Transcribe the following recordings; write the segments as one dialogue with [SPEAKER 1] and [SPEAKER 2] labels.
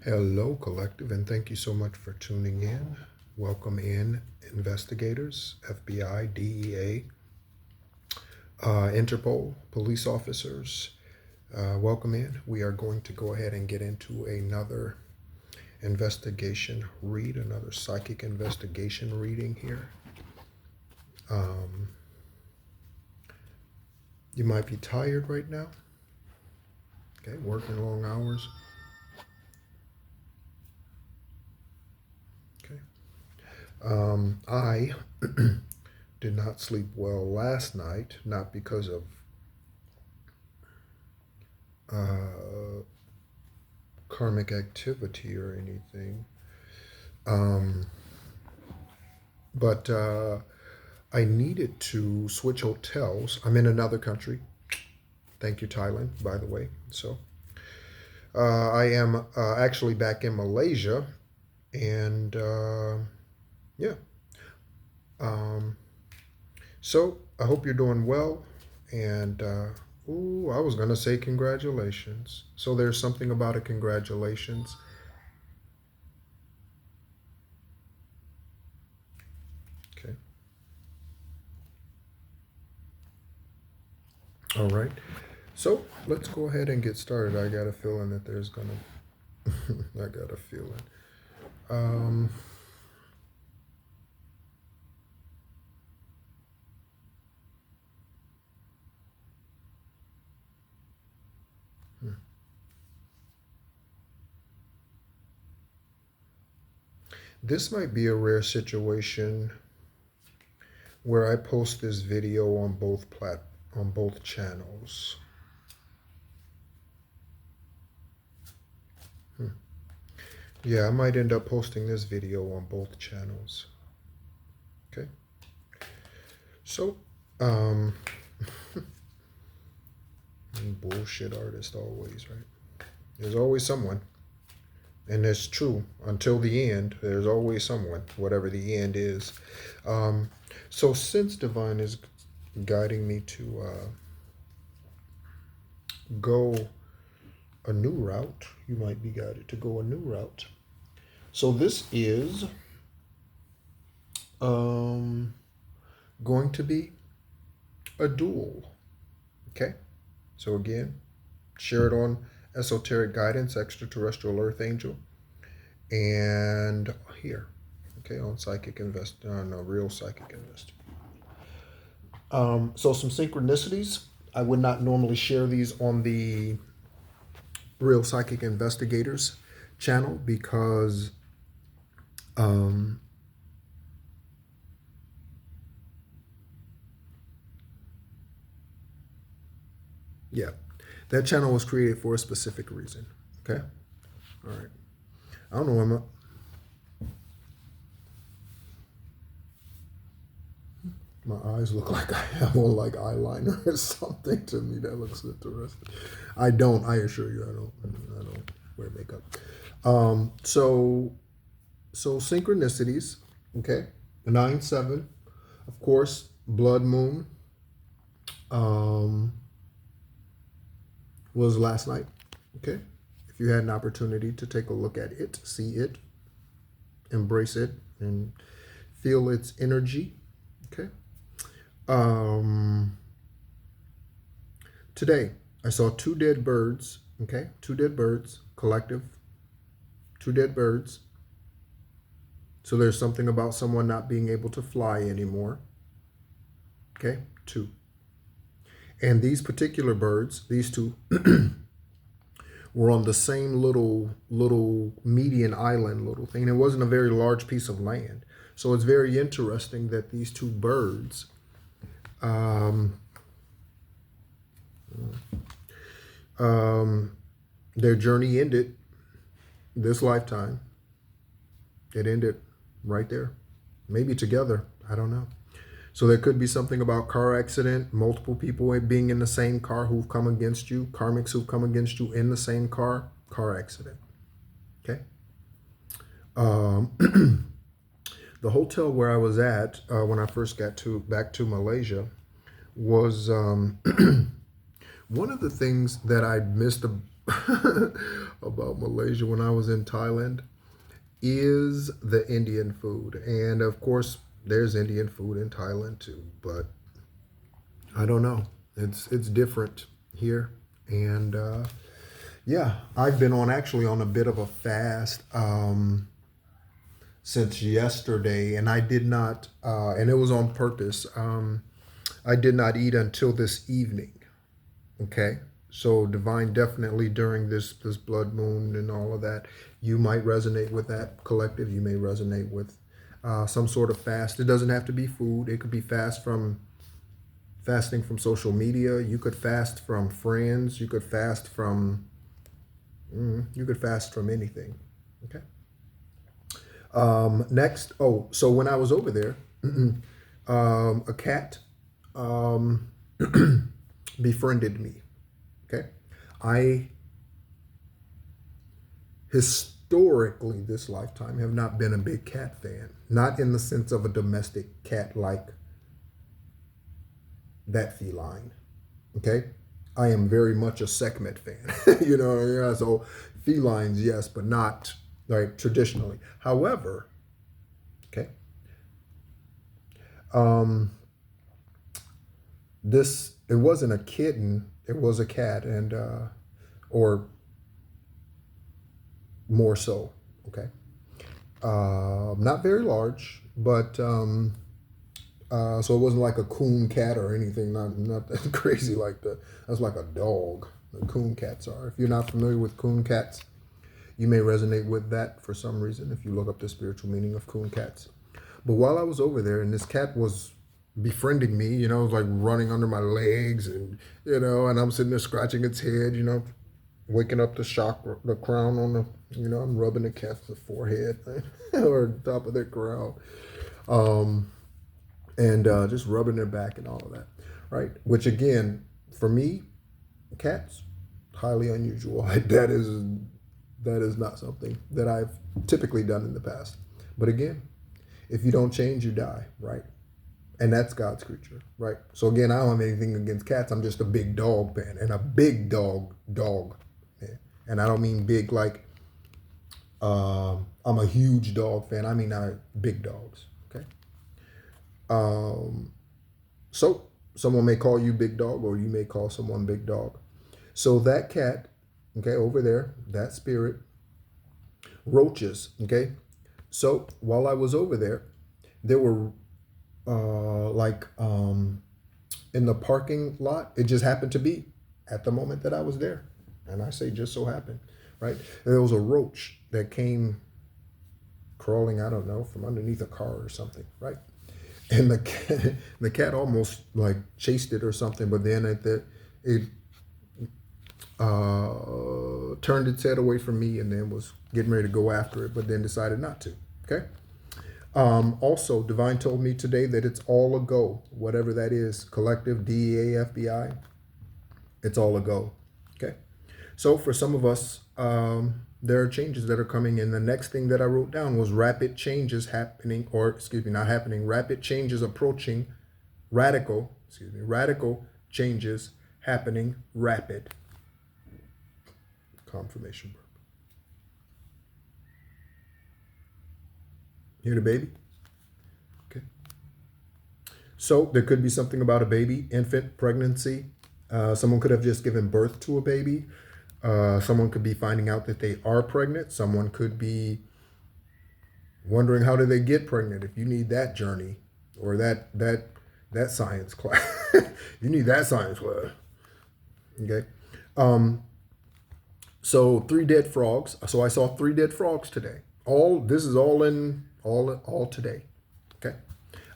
[SPEAKER 1] Hello, collective, and thank you so much for tuning in. Welcome in, investigators, FBI, DEA, Interpol, police officers. Welcome in. We are going to go ahead and get into another investigation read, another psychic investigation reading here. Um, you might be tired right now, okay, working long hours. Okay. I did not sleep well last night, not because of uh, karmic activity or anything, um, but I needed to switch hotels. I'm in another country. Thank you, Thailand, by the way. So I am actually back in Malaysia, and yeah. Um, so I hope you're doing well, and ooh, I was gonna say congratulations. So there's something about a congratulations. Okay. All right. So let's go ahead and get started. I got a feeling that there's gonna. I got a feeling. Um, hmm. This might be a rare situation where I post this video on both channels. Hmm. Yeah, I might end up posting this video on both channels. Okay. So, um, bullshit artist always, right? There's always someone. And it's true until the end. There's always someone, whatever the end is. Um, so since divine is guiding me to go a new route, you might be guided to go a new route. So this is going to be a duel. Okay. So again, share it on Esoteric Guidance, Extraterrestrial Earth Angel, and here, okay, on Psychic Invest, no, Real Psychic Invest. So some synchronicities. I would not normally share these on the Real Psychic Investigators channel because um, yeah, that channel was created for a specific reason. Okay, all right. I don't know. My eyes look like I have on like eyeliner or something to me. That looks interesting. I don't. I assure you, I don't. I don't wear makeup. So synchronicities. Okay, 9/7. Of course, blood moon. Um, was last night. Okay, if you had an opportunity to take a look at it, see it, embrace it, and feel its energy. Okay. Um, Today, I saw two dead birds. Okay, two dead birds, collective, two dead birds. So there's something about someone not being able to fly anymore. Okay, two. And these particular birds, these two, were on the same little median island little thing. And it wasn't a very large piece of land. So it's very interesting that these two birds um, um, their journey ended this lifetime. It ended right there. Maybe together. I don't know. So there could be something about car accident, multiple people being in the same car who've come against you, karmics who've come against you in the same car accident. Okay. The hotel where I was at when I first got back to Malaysia was one of the things that I missed about Malaysia when I was in Thailand is the Indian food. And of course, there's Indian food in Thailand too, but I don't know. It's different here. And yeah, I've been on actually on a bit of a fast since yesterday, and I did not, and it was on purpose. I did not eat until this evening. Okay. So divine definitely during this blood moon and all of that, you might resonate with that collective. You may resonate with some sort of fast. It doesn't have to be food. It could be fasting from social media. You could fast from friends. You could fast from anything. Okay. Next. Oh, so when I was over there, a cat um, befriended me. Okay. I historically this lifetime have not been a big cat fan. Not in the sense of a domestic cat like that feline. Okay. I am very much a Sekhmet fan. Yeah. So felines, yes, but not like traditionally. However, okay, um, this it wasn't a kitten, it was a cat, and or more so. Okay, not very large, but so it wasn't like a coon cat or anything. Not that crazy like that. That's like a dog. The coon cats are. If you're not familiar with coon cats, you may resonate with that for some reason if you look up the spiritual meaning of coon cats. But while I was over there, and this cat was befriending me, it was like running under my legs, and I'm sitting there scratching its head, waking up the crown on I'm rubbing the cat's forehead or top of their crown, um, and just rubbing their back and all of that, right? Which again, for me, cats, highly unusual. That is not something that I've typically done in the past. But again, if you don't change, you die, right? And that's God's creature, right? So again, I don't have anything against cats. I'm just a big dog fan and a big dog fan. And I don't mean big like I'm a huge dog fan. I mean big dogs. Okay. Um, so someone may call you big dog, or you may call someone big dog. So that cat, okay, over there, that spirit, roaches, okay. So while I was over there were in the parking lot. It just happened to be at the moment that I was there, and I say just so happened, right? There was a roach that came crawling, I don't know, from underneath a car or something, right? And the cat almost like chased it or something, but then it turned its head away from me and then was getting ready to go after it, but then decided not to. Okay. Also, Divine told me today that it's all a go, whatever that is, collective, DEA, FBI, it's all a go. Okay. So for some of us, there are changes that are coming in. The next thing that I wrote down was rapid changes happening, or excuse me, not happening, rapid changes approaching, radical changes happening, rapid. Confirmation burp. Hear the baby? Okay. So there could be something about a baby, infant, pregnancy. Someone could have just given birth to a baby. Someone could be finding out that they are pregnant. Someone could be wondering how did they get pregnant. If you need that journey or that science class, you need that science class. Okay. So 3 dead frogs. So I saw 3 dead frogs today. This is all today. Okay.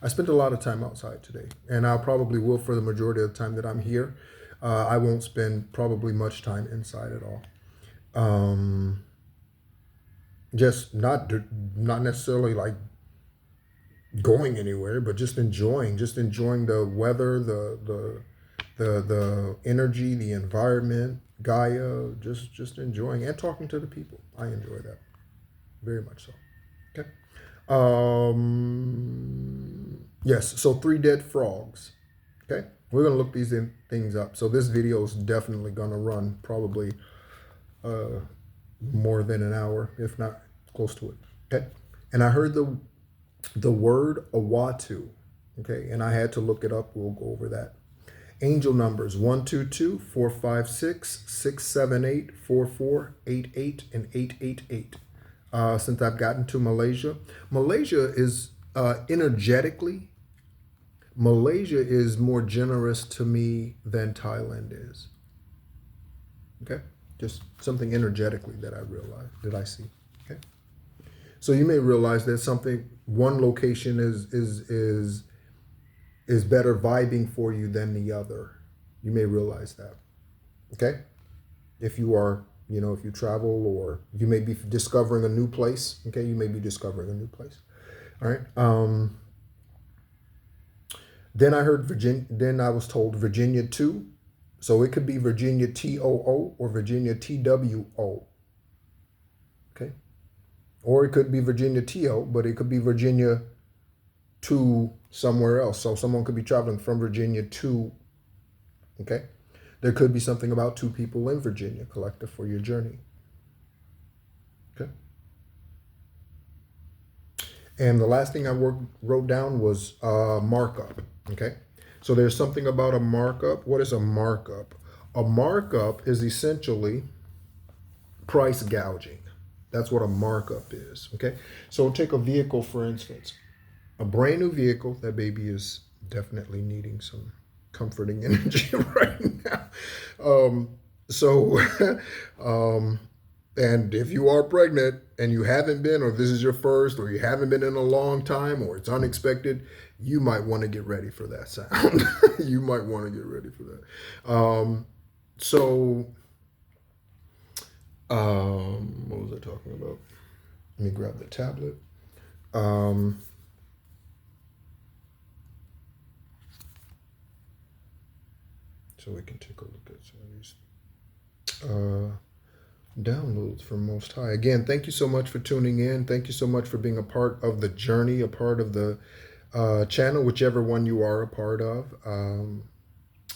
[SPEAKER 1] I spent a lot of time outside today, and I probably will for the majority of the time that I'm here. I won't spend probably much time inside at all. Just not necessarily like going anywhere, but just enjoying the weather, the energy, the environment, Gaia, just enjoying and talking to the people. I enjoy that very much so. Okay. Yes. So 3 dead frogs. Okay. We're gonna look these things up. So this video is definitely gonna run probably uh, more than an hour, if not close to it. Okay, and I heard the word Awatu. Okay, and I had to look it up. We'll go over that. Angel numbers 122-456-678-4488 and 888. Since I've gotten to Malaysia, Malaysia is energetically, Malaysia is more generous to me than Thailand is. Okay, just something energetically that I realize, that I see. Okay, so you may realize that something, one location is better vibing for you than the other. You may realize that. Okay, if you are, if you travel, or you may be discovering a new place. Okay, you may be discovering a new place. All right. Then I heard Virginia. Then I was told Virginia 2. So it could be Virginia TOO or Virginia TWO. Okay. Or it could be Virginia TO, but it could be Virginia to somewhere else. So someone could be traveling from Virginia to, okay? There could be something about two people in Virginia, collective for your journey. Okay. And the last thing I wrote down was markup. Okay. So there's something about a markup. What is a markup? A markup is essentially price gouging. That's what a markup is. Okay. So take a vehicle, for instance. A brand new vehicle. That baby is definitely needing some comforting energy right now. And if you are pregnant and you haven't been, or this is your first, or you haven't been in a long time, or it's unexpected, you might want to get ready for that sound. You might want to get ready for that. What was I talking about? Let me grab the tablet. So we can take a look at some of these downloads from Most High. Again, thank you so much for tuning in. Thank you so much for being a part of the journey, a part of the channel, whichever one you are a part of.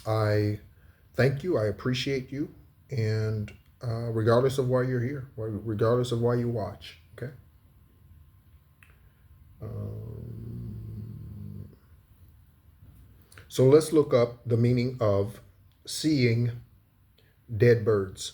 [SPEAKER 1] I thank you. I appreciate you. And regardless of why you're here, regardless of why you watch, okay? So let's look up the meaning of seeing dead birds.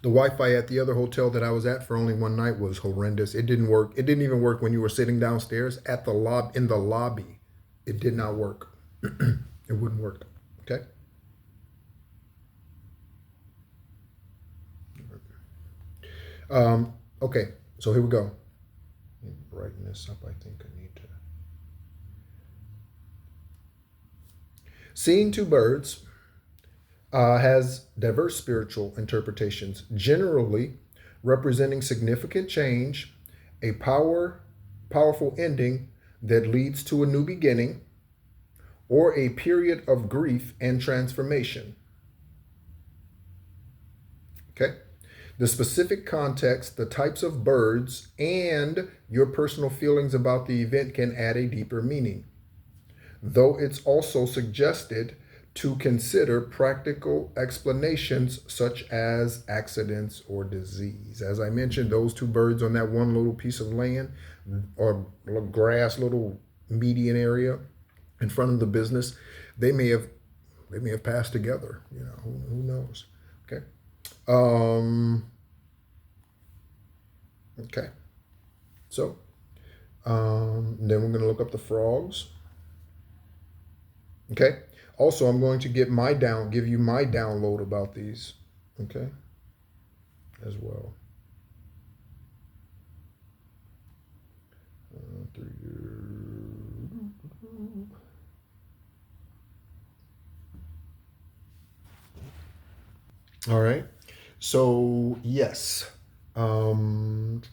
[SPEAKER 1] The Wi-Fi at the other hotel that I was at for only one night was horrendous. It didn't work. It didn't even work when you were sitting downstairs at the in the lobby. It did not work. It wouldn't work. Okay. Okay. So here we go. Let me brighten this up. I think I need to. Seeing two birds has diverse spiritual interpretations, generally representing significant change, a powerful ending that leads to a new beginning, or a period of grief and transformation. Okay? The specific context, the types of birds, and your personal feelings about the event can add a deeper meaning, though it's also suggested to consider practical explanations such as accidents or disease. As I mentioned, those two birds on that one little piece of land or grass, little median area in front of the business, they may have passed together. Who knows? Okay. Okay. So then we're going to look up the frogs. Okay. Also, I'm going to give you my download about these, okay, as well. All right. So yes, frogs.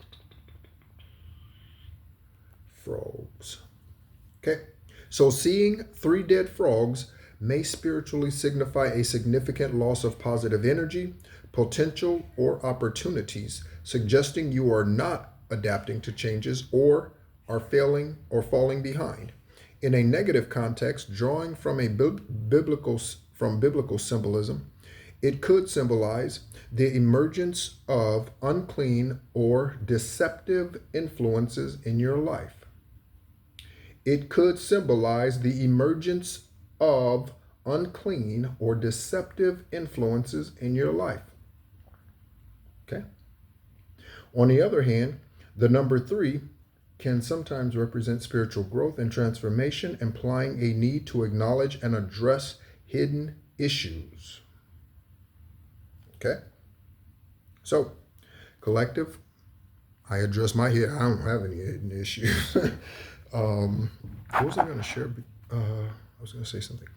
[SPEAKER 1] Okay. So seeing 3 dead frogs may spiritually signify a significant loss of positive energy, potential or opportunities, suggesting you are not adapting to changes or are failing or falling behind. In a negative context, drawing from biblical symbolism, it could symbolize the emergence of unclean or deceptive influences in your life. It could symbolize the emergence of unclean or deceptive influences in your life. Okay? On the other hand, the number 3 can sometimes represent spiritual growth and transformation, implying a need to acknowledge and address hidden issues. Okay? So, collective, I address my hit. I don't have any hidden issues. What was I going to share? I was going to say something.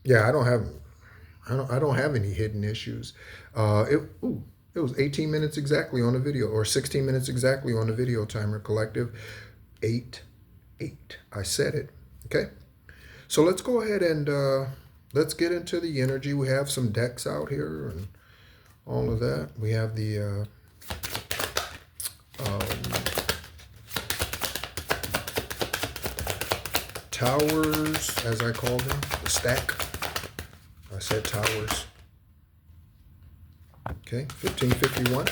[SPEAKER 1] Yeah, I don't have any hidden issues. It was 18 minutes exactly on the video, or 16 minutes exactly on the video timer. Collective 8. I said it. Okay. So let's go ahead and let's get into the energy. We have some decks out here and all of that. We have the towers, as I call them, the stack. I said towers. Okay, 1551,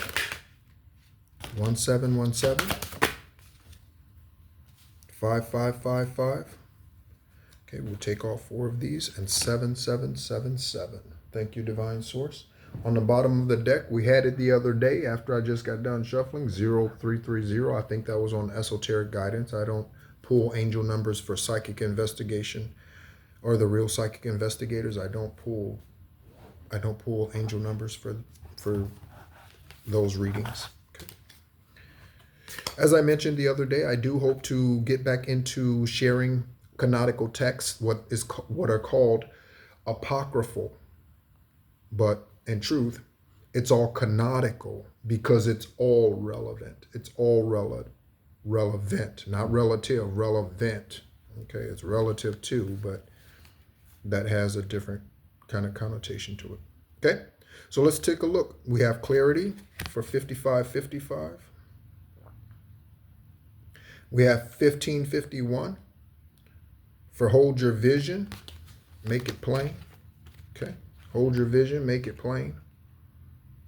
[SPEAKER 1] 1717, 5555. Okay, we'll take all 4 of these, and 7777. Thank you, Divine Source. On the bottom of the deck, we had it the other day after I just got done shuffling, 0330. I think that was on Esoteric Guidance. I don't pull angel numbers for psychic investigation or the real psychic investigators. I don't pull angel numbers for those readings. Okay. As I mentioned the other day, I do hope to get back into sharing canonical texts, what are called apocryphal, but in truth, it's all canonical because it's all relevant. It's all relevant, not relative, relevant. Okay, it's relative to, but that has a different kind of connotation to it. Okay, so let's take a look. We have clarity for 5555. We have 1551 for hold your vision, make it plain. Okay, hold your vision, make it plain.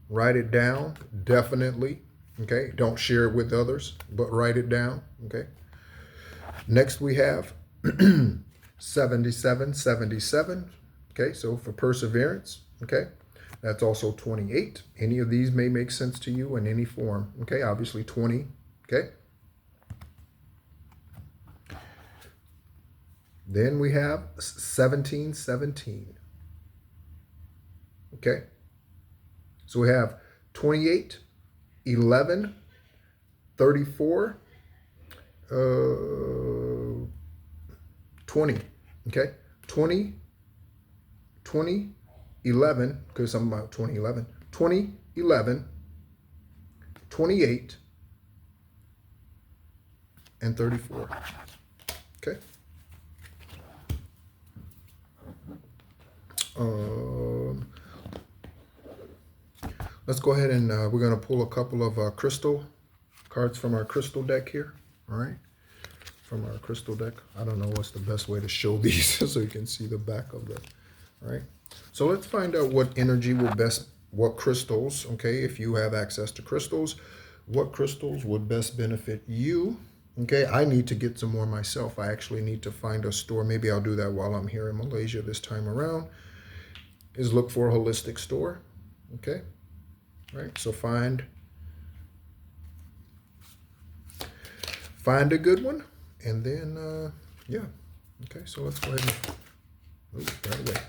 [SPEAKER 1] Write it down, definitely. Okay, don't share it with others, but write it down. Okay. Next we have 7777. Okay, so for perseverance. Okay, that's also 28. Any of these may make sense to you in any form. Okay, obviously 20. Okay. Then we have 1717. Okay. So we have 28, 11, 34, 20. Okay. 20, 11, because I'm about 2011. 20, 11, 28, and 34. Okay. Let's go ahead and we're going to pull a couple of crystal cards from our crystal deck here. All right. From our crystal deck. I don't know what's the best way to show these so you can see the back of them. All right. So let's find out what energy will best, what crystals, okay, if you have access to crystals, what crystals would best benefit you. Okay, I need to get some more myself. I actually need to find a store. Maybe I'll do that while I'm here in Malaysia this time around, is look for a holistic store. Okay. Right, so find a good one, and then yeah. Okay, so let's go ahead and right away.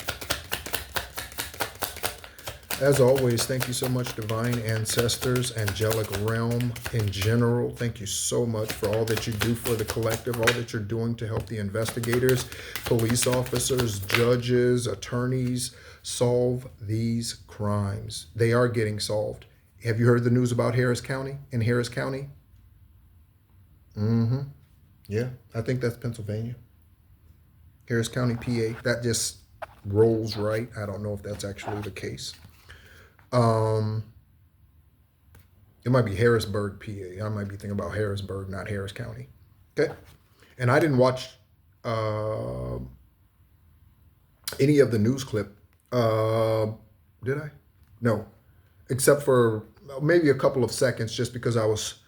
[SPEAKER 1] As always, thank you so much, divine ancestors, angelic realm in general. Thank you so much for all that you do for the collective, all that you're doing to help the investigators, police officers, judges, attorneys solve these crimes. They are getting solved. Have you heard the news about Harris County? In Harris County? Yeah, I think that's Pennsylvania. Harris County, PA. rolls right. I don't know if that's actually the case. Um, it might be Harrisburg, PA. I might be thinking about Harrisburg, not Harris County. Okay. And I didn't watch uh, any of the news clip. Did I? No, except for maybe a couple of seconds, just because I was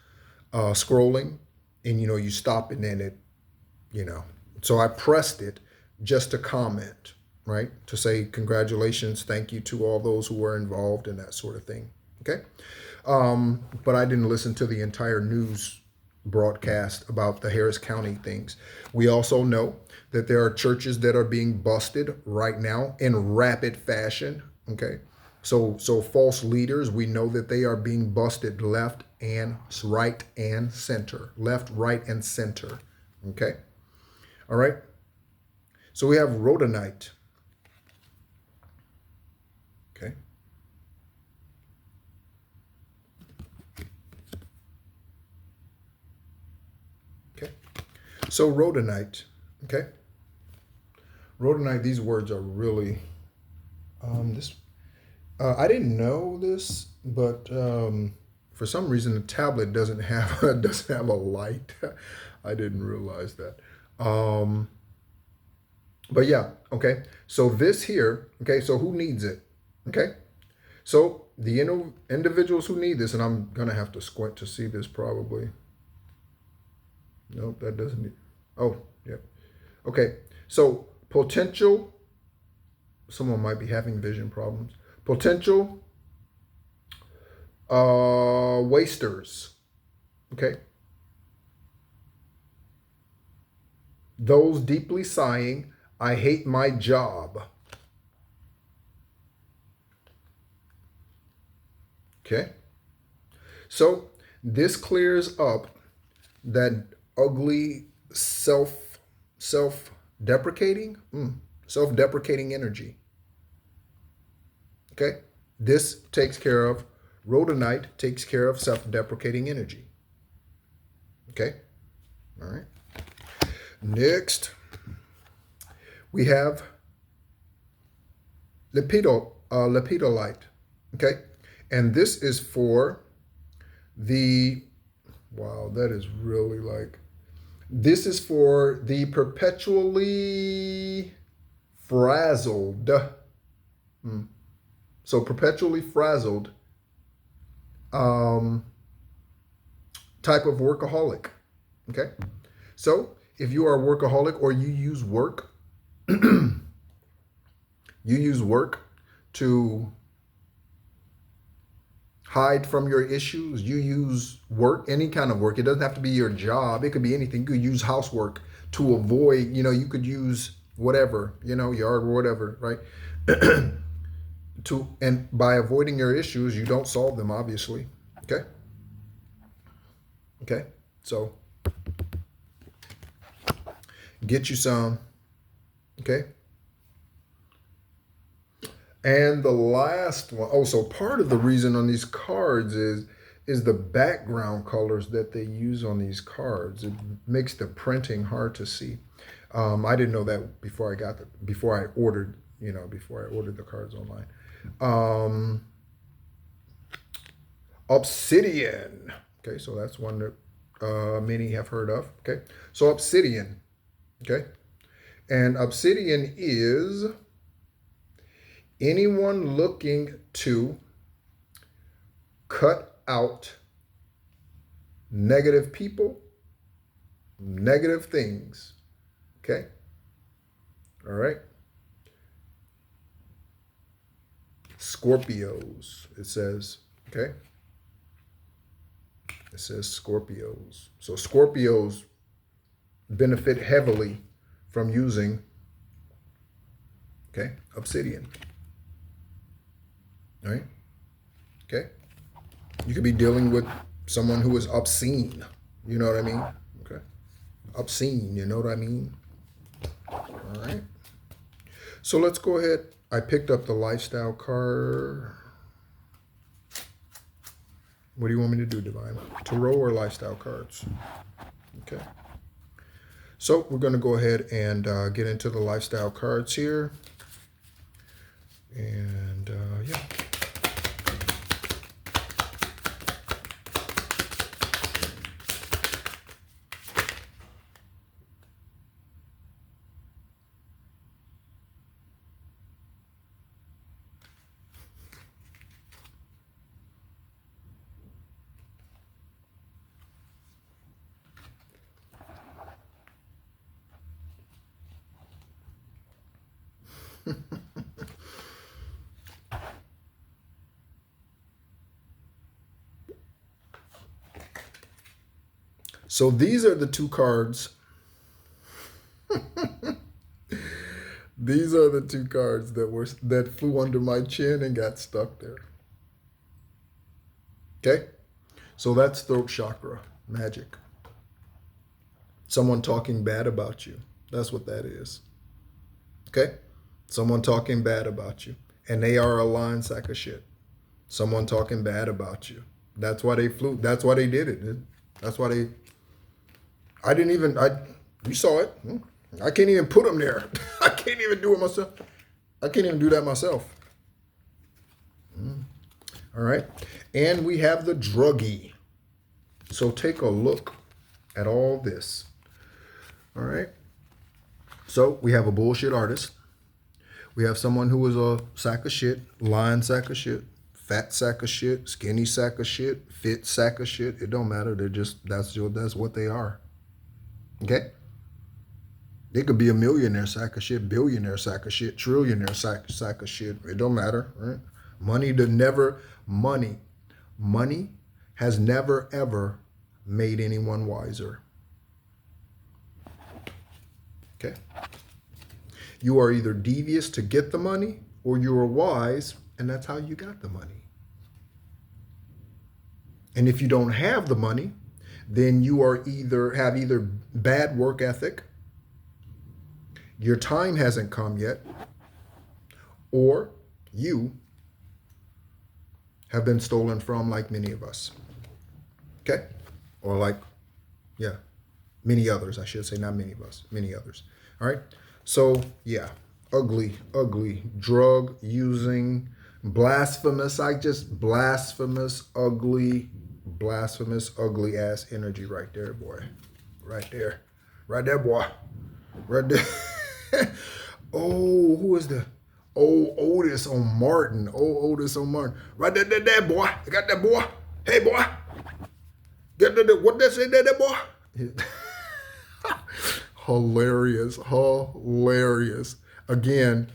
[SPEAKER 1] scrolling, and you stop and then it, you know. So I pressed it just to comment, right? To say congratulations, thank you to all those who were involved and that sort of thing. Okay. But I didn't listen to the entire news broadcast about the Harris County things. We also know that there are churches that are being busted right now in rapid fashion. Okay. So false leaders, we know that they are being busted left and right and center. Left, right, and center. Okay. All right. So we have rhodonite. Okay. Okay. So rhodonite. Okay. Rhodonite, these words are really this I didn't know this, but for some reason the tablet doesn't have doesn't have a light. I didn't realize that. Um, but yeah, okay. So this here, okay. So who needs it? Okay. So the individuals who need this, and I'm gonna have to squint to see this probably. Nope, that doesn't need. Oh, yep. Okay. So potential. Someone might be having vision problems. Potential wasters. Okay. Those deeply sighing, I hate my job. Okay. So this clears up that ugly self-deprecating self-deprecating energy. Okay. This takes care of rhodonite, takes care of self-deprecating energy. Okay. All right. Next, we have lepidolite. Okay. And this is for the, wow, that is really like, this is for the perpetually frazzled. So perpetually frazzled type of workaholic. Okay. So if you are a workaholic or you use work, you use work to hide from your issues. You use work, any kind of work. It doesn't have to be your job. It could be anything. You could use housework to avoid, you could use whatever, yard or whatever, right? And by avoiding your issues, you don't solve them, obviously. Okay. Okay. So get you some. Okay. And the last one, oh, so part of the reason on these cards is the background colors that they use on these cards. It makes the printing hard to see. I didn't know that before I ordered the cards online. Obsidian. Okay, so that's one that many have heard of. Okay, so obsidian. Okay, and obsidian is anyone looking to cut out negative people, negative things. Okay, all right. Scorpios, it says. Okay, it says Scorpios. So Scorpios benefit heavily from using, okay, obsidian. All right. Okay. You could be dealing with someone who is obscene. You know what I mean? Okay. Obscene. You know what I mean? All right. So let's go ahead. I picked up the lifestyle card. What do you want me to do, Divine? Tarot or lifestyle cards? Okay. So we're going to go ahead and get into the lifestyle cards here. And yeah. So these are the two cards. These are the two cards that flew under my chin and got stuck there. Okay? So that's throat chakra magic. Someone talking bad about you. That's what that is. Okay? Someone talking bad about you. And they are a lying sack of shit. Someone talking bad about you. That's why they flew. That's why they did it. That's why they. You saw it. I can't even put them there. I can't even do it myself. I can't even do that myself. All right. And we have the druggie. So take a look at all this. All right. So we have a bullshit artist. We have someone who is a sack of shit, lying sack of shit, fat sack of shit, skinny sack of shit, fit sack of shit. It don't matter. That's what they are. Okay? They could be a millionaire sack of shit, billionaire sack of shit, trillionaire sack of shit. It don't matter, right? Money has never ever made anyone wiser. Okay? You are either devious to get the money or you are wise and that's how you got the money. And if you don't have the money, then you are either bad work ethic, your time hasn't come yet, or you have been stolen from like many of us. Okay? Or many others, I should say, not many of us, many others. All right? So, yeah, ugly, drug using, blasphemous, ugly ass energy right there, boy. Right there, boy. Right there. Oh, who is the? Oh, Otis on Martin. Right there, boy. I got that boy. Hey, boy. Get that. What that say there, boy? Hilarious. Again,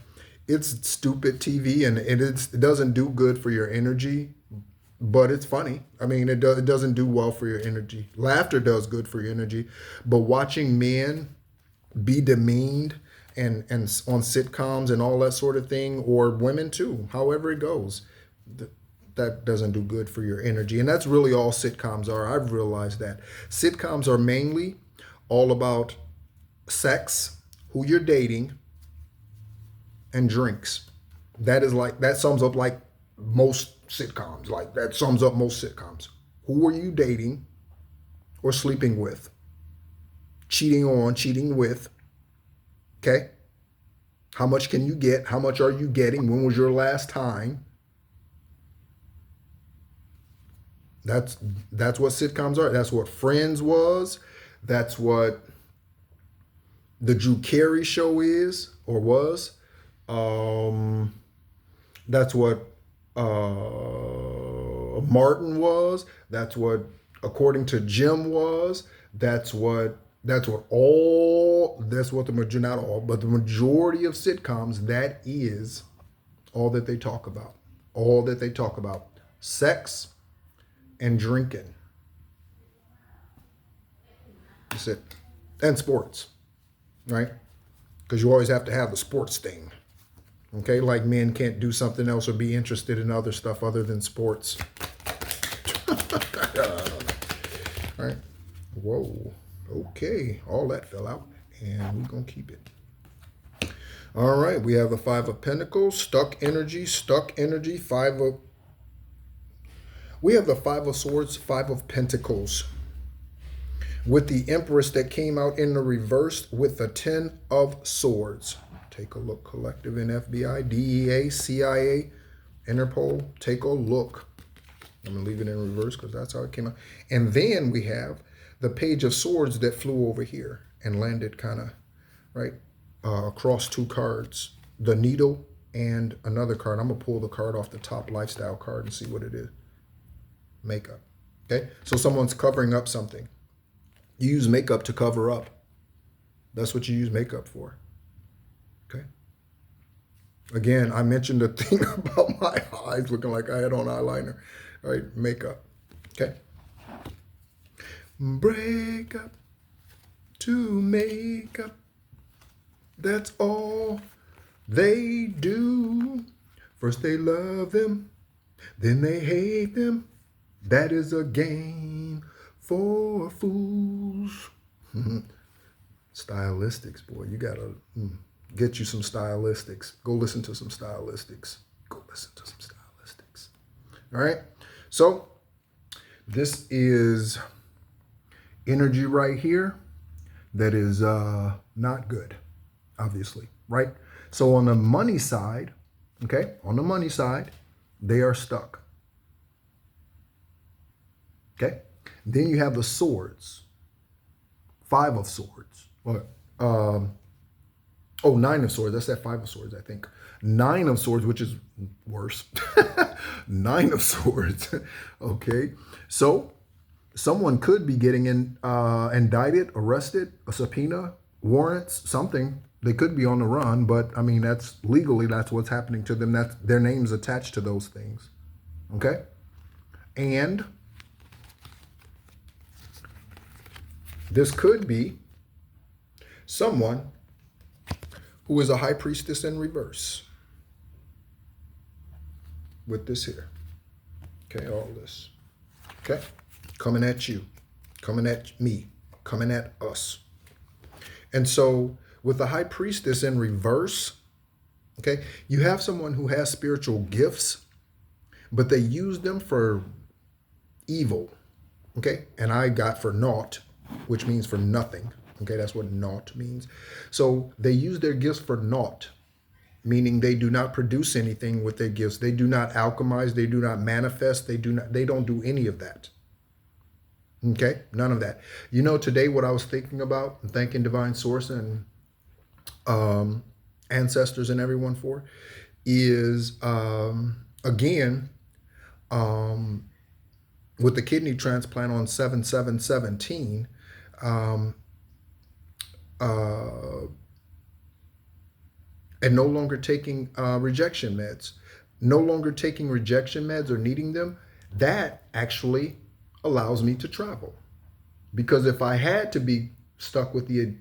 [SPEAKER 1] it's stupid TV and it doesn't do good for your energy, but it's funny. I mean, it doesn't do well for your energy. Laughter does good for your energy, but watching men be demeaned and on sitcoms and all that sort of thing, or women too, however it goes, that doesn't do good for your energy. And that's really all sitcoms are. I've realized that sitcoms are mainly all about sex, who you're dating, and drinks. That sums up like most sitcoms. Like that sums up most sitcoms. Who are you dating or sleeping with? Cheating with. Okay? How much can you get? How much are you getting? When was your last time? That's what sitcoms are. That's what Friends was. That's what the Drew Carey show is or was. That's what Martin was. That's what, according to Jim, was. That's what the not all, but the majority of sitcoms, that is all that they talk about. All that they talk about. Sex and drinking. That's it. And sports. Right? Because you always have to have the sports thing. Okay? Like men can't do something else or be interested in other stuff other than sports. I don't know. All right. Whoa. Okay. All that fell out. And we're going to keep it. All right. We have the Five of Pentacles. Stuck energy. We have the Five of Swords. Five of Pentacles. With the Empress that came out in the reverse with the Ten of Swords. Take a look. Collective in FBI, DEA, CIA, Interpol. Take a look. I'm going to leave it in reverse because that's how it came out. And then we have the Page of Swords that flew over here and landed kind of right across two cards. The Needle and another card. I'm going to pull the card off the top, Lifestyle card, and see what it is. Makeup. Okay? So someone's covering up something. You use makeup to cover up. That's what you use makeup for. Okay? Again, I mentioned the thing about my eyes looking like I had on eyeliner. All right, makeup. Okay? Break up to make up. That's all they do. First they love them, then they hate them. That is a game for fools. Stylistics, boy. You gotta get you some stylistics. Go listen to some stylistics. Go listen to some stylistics. All right? So, this is energy right here that is not good, obviously, right? So on the money side, okay, on the money side, they are stuck. Okay? Then you have the swords. 5 of swords. Nine of swords. That's that 5 of swords, I think. 9 of swords, which is worse. 9 of swords. Okay? So someone could be getting indicted, arrested, a subpoena, warrants, something. They could be on the run, but I mean, that's legally, that's what's happening to them. That's their names attached to those things. Okay? And this could be someone who is a high priestess in reverse with this here. Okay, all this. Okay? Coming at you, coming at me, coming at us. And so with the high priestess in reverse, okay, you have someone who has spiritual gifts, but they use them for evil. Okay? And I got for naught, which means for nothing. Okay, that's what naught means. So they use their gifts for naught, meaning they do not produce anything with their gifts. They do not alchemize. They do not manifest. They don't do any of that. Okay, none of that. You know, today what I was thinking about, and thanking Divine Source and ancestors and everyone for, is again, with the kidney transplant on 7/7/17, and no longer taking rejection meds, or needing them, that actually allows me to travel. Because if I had to be stuck with the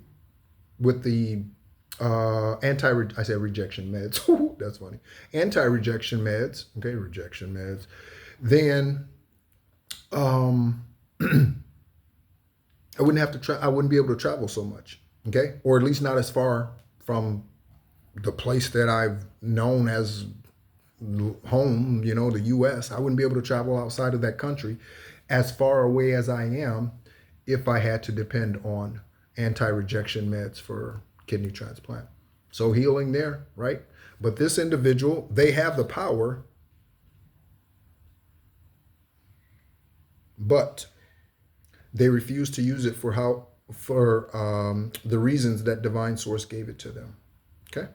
[SPEAKER 1] I said rejection meds. That's funny. Anti-rejection meds. Okay, rejection meds. Then I wouldn't have to I wouldn't be able to travel so much. Okay, or at least not as far from the place that I've known as home, you know, the U.S. I wouldn't be able to travel outside of that country as far away as I am if I had to depend on anti-rejection meds for kidney transplant. So healing there, right? But this individual, they have the power, but they refuse to use it for the reasons that Divine Source gave it to them. Okay?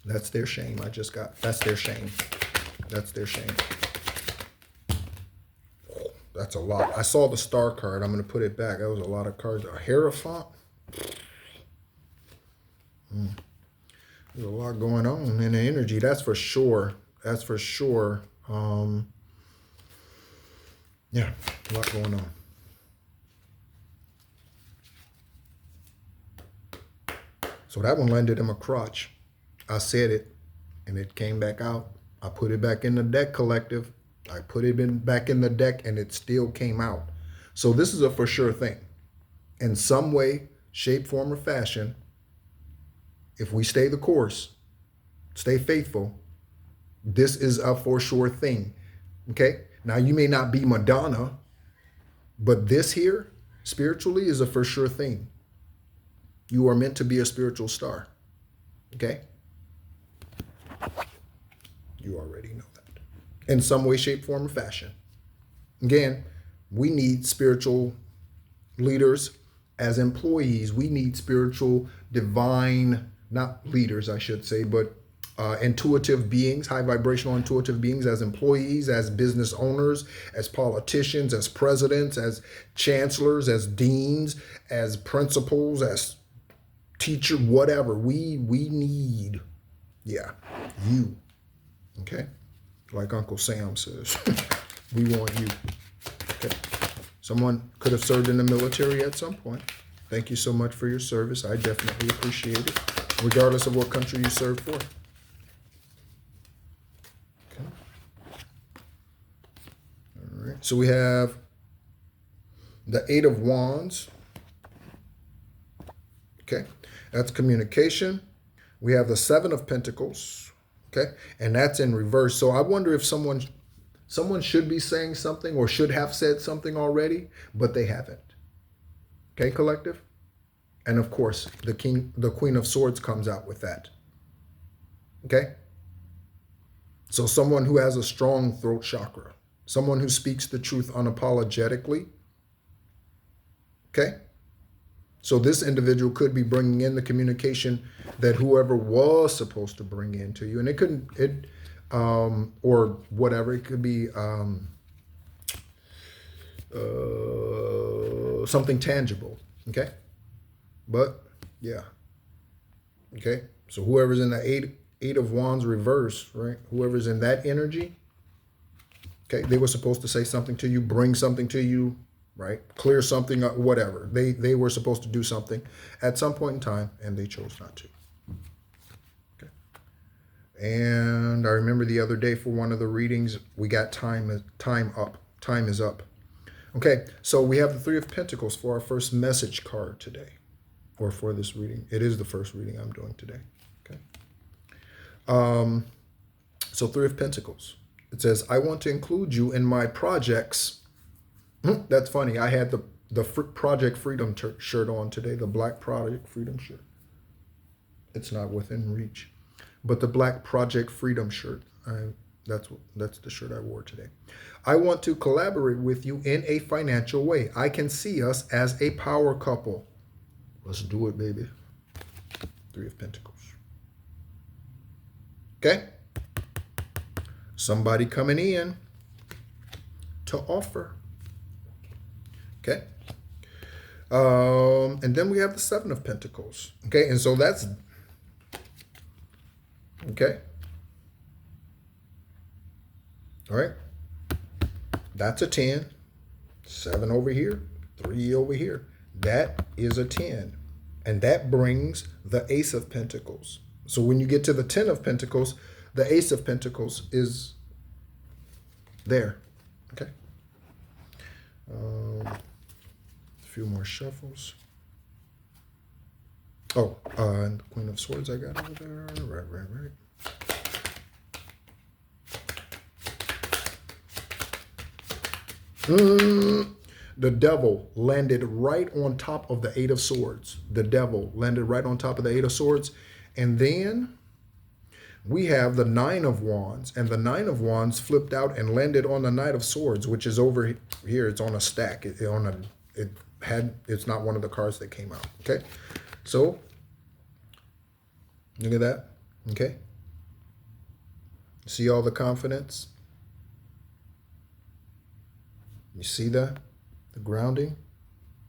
[SPEAKER 1] That's their shame. That's their shame. That's their shame. That's a lot. I saw the star card. I'm going to put it back. That was a lot of cards. A Hierophant. There's a lot going on in the energy. That's for sure. That's for sure. Yeah, a lot going on. So that one landed in my crotch. I said it, and it came back out. I put it back in the deck, collective. I put it back in the deck, and it still came out. So this is a for sure thing. In some way, shape, form, or fashion, if we stay the course, stay faithful, this is a for sure thing. Okay? Now, you may not be Madonna, but this here, spiritually, is a for sure thing. You are meant to be a spiritual star. Okay? You already know that. In some way, shape, form, or fashion. Again, we need spiritual leaders as employees. We need spiritual, divine, not leaders, I should say, but intuitive beings, high vibrational intuitive beings as employees, as business owners, as politicians, as presidents, as chancellors, as deans, as principals, as teacher, whatever. We need, yeah, you. Okay? Like Uncle Sam says, we want you. Okay? Someone could have served in the military at some point. Thank you so much for your service. I definitely appreciate it, regardless of what country you served for. Okay. All right. So we have the Eight of Wands. Okay. That's communication. We have the Seven of Pentacles. Okay. And that's in reverse. So I wonder if someone should be saying something or should have said something already, but they haven't. Okay, collective? And of course, the Queen of Swords comes out with that. Okay? So someone who has a strong throat chakra, someone who speaks the truth unapologetically. Okay? So this individual could be bringing in the communication that whoever was supposed to bring in to you. And it couldn't, or whatever, it could be something tangible. Okay? But, yeah. Okay? So whoever's in the Eight of Wands reverse, right? Whoever's in that energy, okay, they were supposed to say something to you, bring something to you, right? Clear something up, whatever. They were supposed to do something at some point in time, and they chose not to. Okay. And I remember the other day for one of the readings, we got time up. Time is up. Okay, so we have the Three of Pentacles for our first message card today, or for this reading. It is the first reading I'm doing today. Okay. So Three of Pentacles. It says, I want to include you in my projects. That's funny. I had the Project Freedom shirt on today, the Black Project Freedom shirt. It's not within reach. But the Black Project Freedom shirt, that's the shirt I wore today. I want to collaborate with you in a financial way. I can see us as a power couple. Let's do it, baby. Three of Pentacles. Okay? Somebody coming in to offer. Okay? And then we have the Seven of Pentacles. Okay? And so that's... Okay? All right? That's a 10. 7 over here. 3 over here. That is a 10. And that brings the Ace of Pentacles. So when you get to the 10 of Pentacles, the Ace of Pentacles is there. Okay. A few more shuffles. Oh, and the Queen of Swords I got over there. Right. The Devil landed right on top of the Eight of Swords. The Devil landed right on top of the Eight of Swords. And then we have the Nine of Wands. And the Nine of Wands flipped out and landed on the Knight of Swords, which is over here. It's on a stack. It's not one of the cards that came out. Okay. So look at that. Okay. See all the confidence? You see that? The grounding.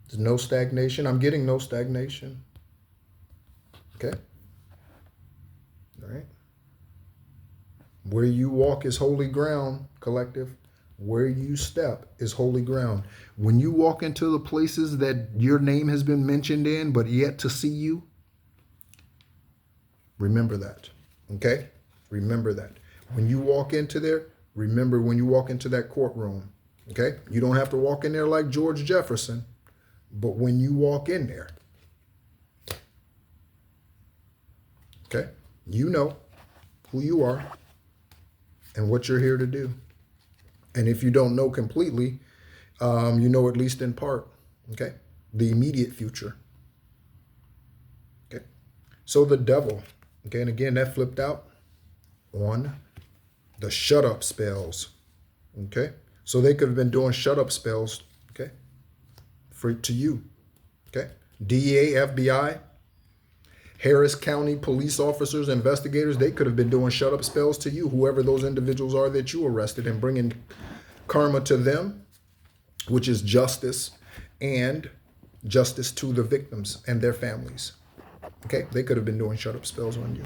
[SPEAKER 1] There's no stagnation. I'm getting no stagnation. Okay. All right. Where you walk is holy ground, collective. Where you step is holy ground. When you walk into the places that your name has been mentioned in, but yet to see you, remember that. Okay? Remember that. When you walk into there, remember when you walk into that courtroom. Okay? You don't have to walk in there like George Jefferson, but when you walk in there, okay, you know who you are and what you're here to do. And if you don't know completely, you know at least in part, okay? The immediate future. Okay? So the Devil, Okay, and again, that flipped out on the shut up spells. Okay, so they could have been doing shut up spells. Okay, to you. Okay, DEA, FBI, Harris County police officers, investigators, they could have been doing shut up spells to you, whoever those individuals are that you arrested, and bringing karma to them, which is justice, and justice to the victims and their families. Okay, they could have been doing shut up spells on you.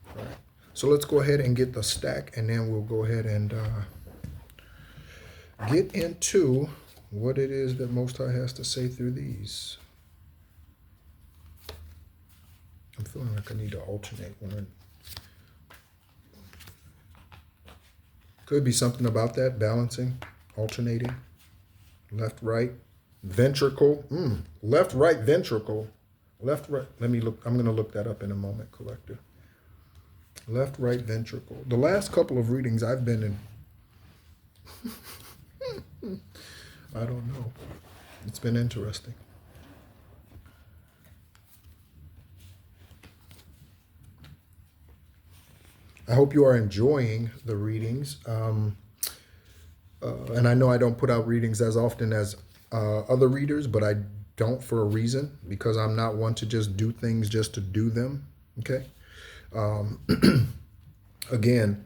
[SPEAKER 1] All right, so let's go ahead and get the stack, and then we'll go ahead and get into what it is that Most High has to say through these. I'm feeling like I need to alternate one. Could be something about that, balancing, alternating, left, right, ventricle, left, right, ventricle, left, right. Let me look. I'm going to look that up in a moment, collector. Left, right, ventricle. The last couple of readings I've been in, I don't know. It's been interesting. I hope you are enjoying the readings. And I know I don't put out readings as often as other readers, but I don't for a reason, because I'm not one to just do things just to do them. Okay. Again,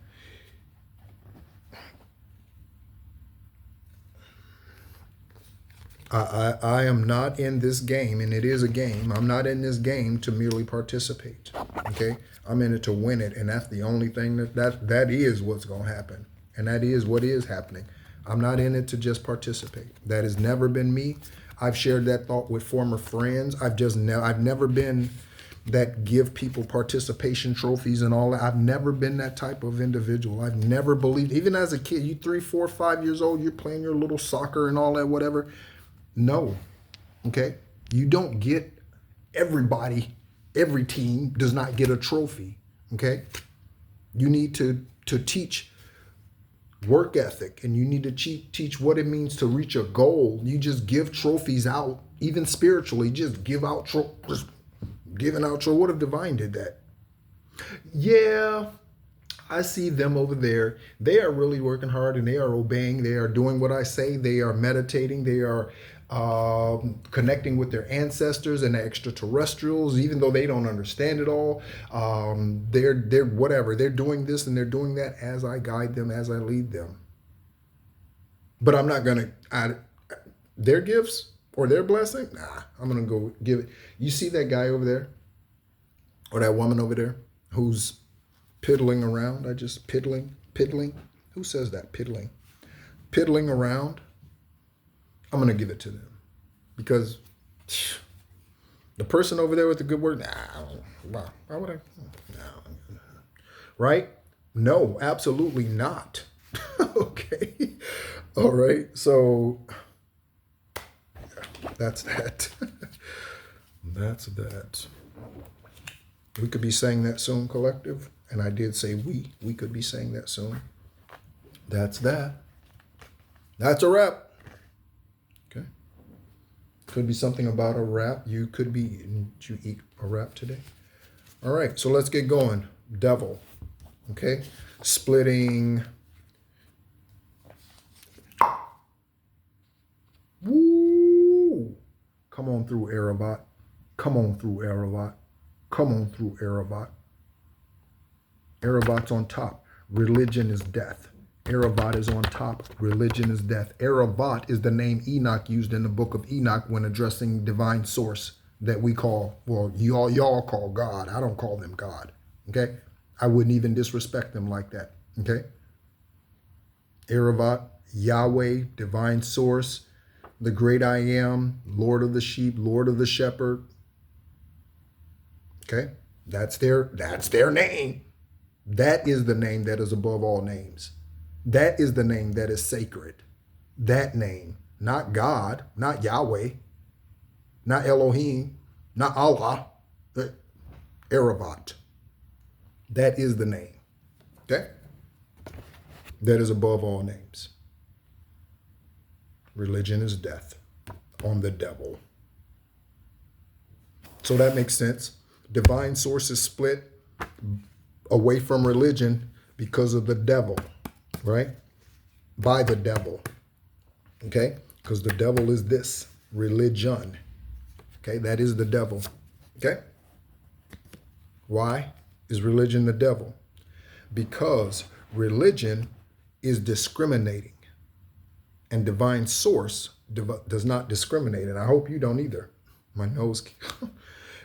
[SPEAKER 1] I am not in this game, and it is a game. I'm not in this game to merely participate. Okay, I'm in it to win it, and that's the only thing that is what's going to happen, and that is what is happening. I'm not in it to just participate. That has never been me. I've shared that thought with former friends. I've never been that give people participation trophies and all that. I've never been that type of individual. I've never believed, even as a kid, you 3, 4, 5 years old, you're playing your little soccer and all that, whatever. No, okay? You don't get everybody, every team does not get a trophy, okay? You need to teach work ethic, and you need to teach what it means to reach a goal. You just give trophies out, even spiritually, just give out trophies. Giving out what if Divine did that? Yeah, I see them over there. They are really working hard, and they are obeying. They are doing what I say. They are meditating. They are connecting with their ancestors and the extraterrestrials, even though they don't understand it all. They're whatever. They're doing this and they're doing that as I guide them, as I lead them. But I'm not going to their gifts or their blessing. Nah, I'm going to go give it. You see that guy over there or that woman over there who's piddling around? Piddling. Who says that? Piddling around. I'm going to give it to them, because the person over there with the good word, why would I? No. Right? No, absolutely not. Okay. All right. So that's that. That's that. We could be saying that soon, collective. And I did say we could be saying that soon. That's that. That's a wrap. Okay. Could be something about a wrap. You could be, did you eat a wrap today? All right, so let's get going. Devil. Okay. Splitting. Woo! Come on through, Aravat. Come on through, Aravat. Come on through, Aravat. Aravat's on top. Religion is death. Aravat is on top. Religion is death. Aravat is the name Enoch used in the book of Enoch when addressing divine source that we call, well, y'all call God. I don't call them God. Okay? I wouldn't even disrespect them like that. Okay? Aravat, Yahweh, divine source, the great I am, Lord of the sheep, Lord of the shepherd. Okay? That's their name. That is the name that is above all names. That is the name that is sacred. That name, not God, not Yahweh, not Elohim, not Allah, but Aravat. That is the name. Okay? That is above all names. Religion is death on the devil. So that makes sense. Divine source is split away from religion because of the devil, right? By the devil, okay? Because the devil is this, religion, okay? That is the devil, okay? Why is religion the devil? Because religion is discriminating, and divine source does not discriminate, and I hope you don't either. My nose.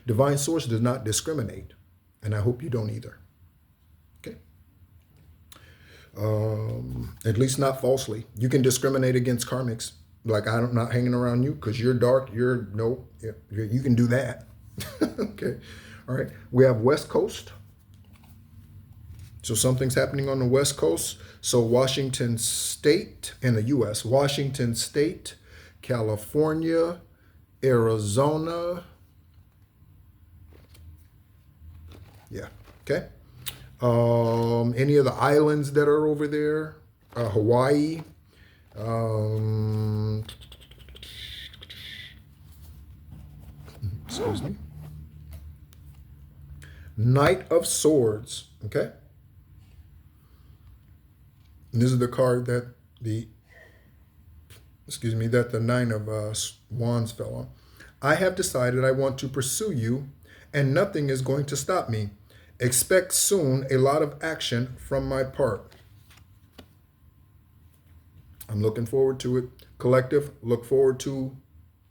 [SPEAKER 1] Divine source does not discriminate, and I hope you don't either. Okay. At least not falsely. You can discriminate against karmics. Like, I'm not hanging around you because you're dark. You can do that. Okay. All right. We have West Coast. So something's happening on the West Coast. So Washington State in the U.S., Washington State, California, Arizona. Yeah. Okay. Any of the islands that are over there, Hawaii. Excuse me. Knight of Swords. Okay. And this is the card that the Nine of Wands fell on. I have decided I want to pursue you, and nothing is going to stop me. Expect soon a lot of action from my part. I'm looking forward to it. Collective, look forward to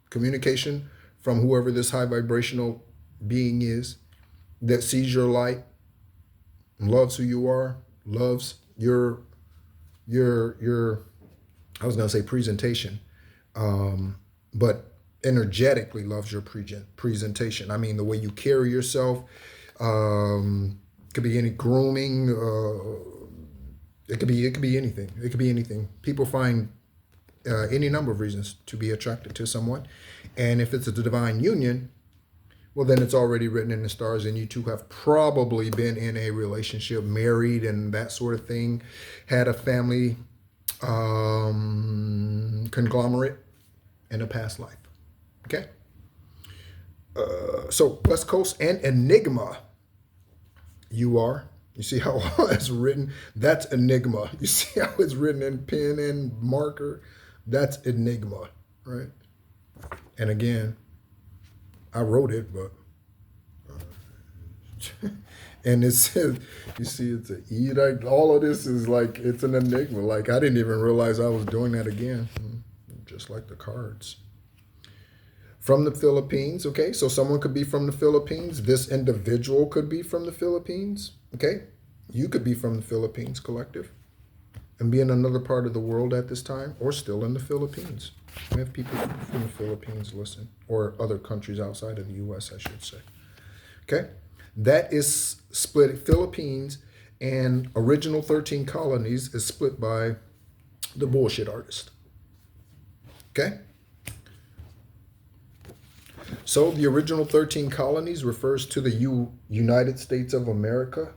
[SPEAKER 1] communication from whoever this high vibrational being is that sees your light, loves who you are, loves your I was going to say presentation, but energetically loves your presentation. I mean, the way you carry yourself, could be any grooming, it could be anything. It could be anything. People find any number of reasons to be attracted to someone. And if it's a divine union, well, then it's already written in the stars, and you two have probably been in a relationship, married and that sort of thing, had a family conglomerate in a past life. Okay? So West Coast and Enigma, you are. You see how it's written? That's Enigma. You see how it's written in pen and marker? That's Enigma, right? And again, I wrote it, but and it says, you see, it's an E. Like, all of this is like, it's an enigma. Like, I didn't even realize I was doing that again, just like the cards. From the Philippines, okay? So someone could be from the Philippines. This individual could be from the Philippines, okay? You could be from the Philippines, collective, and be in another part of the world at this time, or still in the Philippines. We have people from the Philippines listen, or other countries outside of the U.S., I should say. Okay? That is split. Philippines and original 13 colonies is split by the bullshit artist. Okay? So the original 13 colonies refers to the United States of America.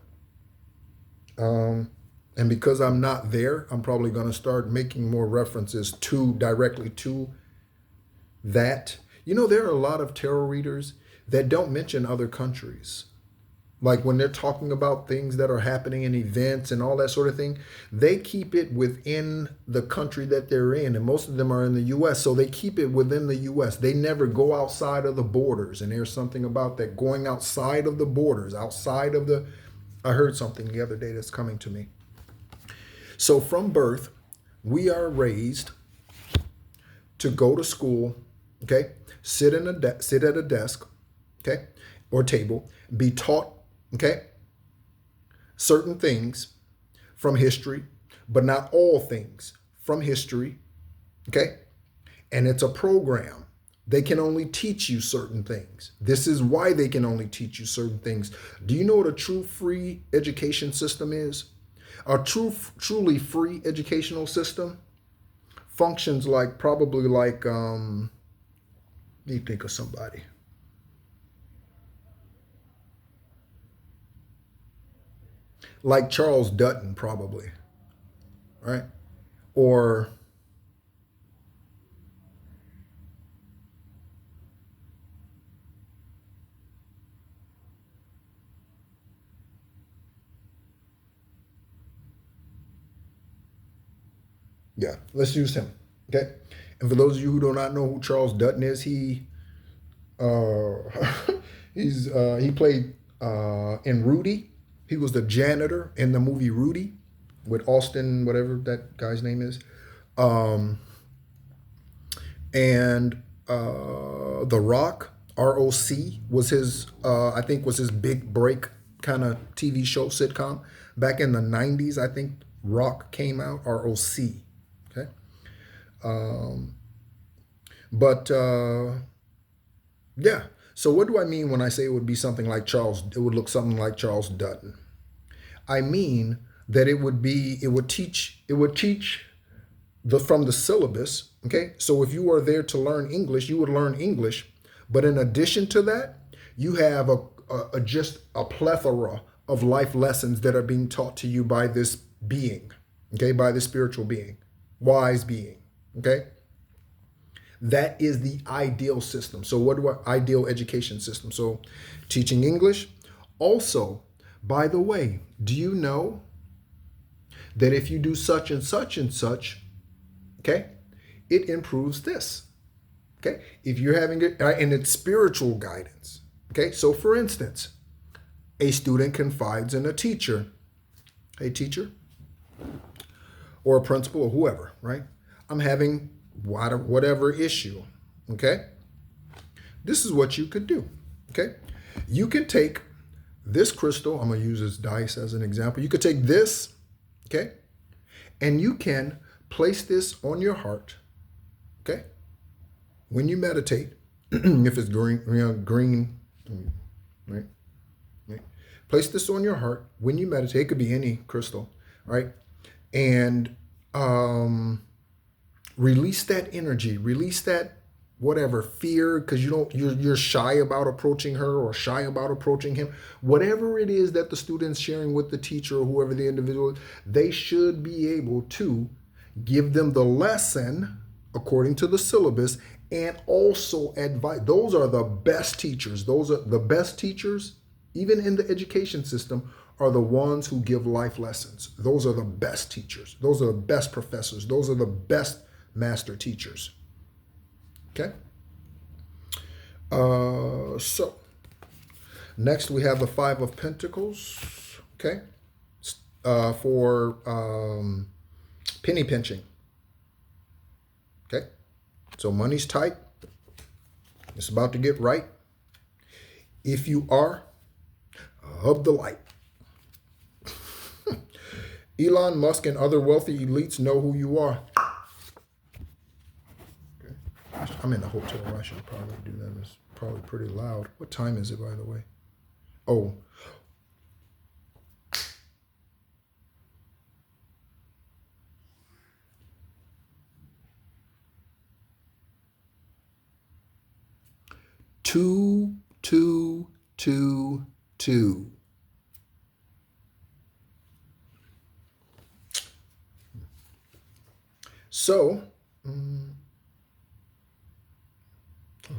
[SPEAKER 1] And because I'm not there, I'm probably going to start making more references directly to that. You know, there are a lot of tarot readers that don't mention other countries. Like when they're talking about things that are happening in events and all that sort of thing, they keep it within the country that they're in. And most of them are in the U.S., so they keep it within the U.S. They never go outside of the borders. And there's something about that, going outside of the borders, outside of the... I heard something the other day that's coming to me. So from birth, we are raised to go to school, okay? Sit at a desk, okay? Or table, be taught, okay, certain things from history, but not all things from history, okay? And it's a program. They can only teach you certain things. This is why they can only teach you certain things. Do you know what a true free education system is? A truly free educational system functions like, probably like, let me think of somebody. Like Charles Dutton, probably, right? Or Yeah, let's use him. Okay. And for those of you who do not know who Charles Dutton is, uh, he played in Rudy. He was the janitor in the movie Rudy with Austin, whatever that guy's name is. Um, and The Rock, ROC, was his, I think, was his big break kind of TV show sitcom back in the '90s. I think Rock came out, ROC. Okay, but yeah. So what do I mean when I say it would be something like Charles? It would look something like Charles Dutton. I mean that it would teach the from the syllabus. Okay, so if you are there to learn English, you would learn English, but in addition to that, you have just a plethora of life lessons that are being taught to you by this being. Okay, by this spiritual being, wise being. Okay, that is the ideal system. So what do I ideal education system? So teaching English. Also, by the way, do you know that if you do such and such and such, okay, it improves this. Okay, if you're having it, and it's spiritual guidance. Okay, so for instance, a student confides in a teacher. Hey, teacher, or a principal or whoever, right? I'm having whatever issue. Okay, this is what you could do. Okay, you can take this crystal. I'm going to use this dice as an example. You could take this, okay, and you can place this on your heart. Okay, when you meditate, if it's green, green, right? Place this on your heart when you meditate. It could be any crystal, right? And release that energy, release that whatever fear, because you're shy about approaching her or shy about approaching him. Whatever it is that the student's sharing with the teacher or whoever the individual is, they should be able to give them the lesson according to the syllabus and also advise. Those are the best teachers. Those are the best teachers, even in the education system, are the ones who give life lessons. Those are the best teachers. Those are the best professors. Those are the best master teachers. Okay. So next we have the Five of Pentacles. Okay. For penny pinching. Okay. So money's tight. It's about to get right. If you are of the light. Elon Musk and other wealthy elites know who you are. Okay. I'm in a hotel. I should probably do that. It's probably pretty loud. What time is it, by the way? Oh. Two, two, two, two. So, oh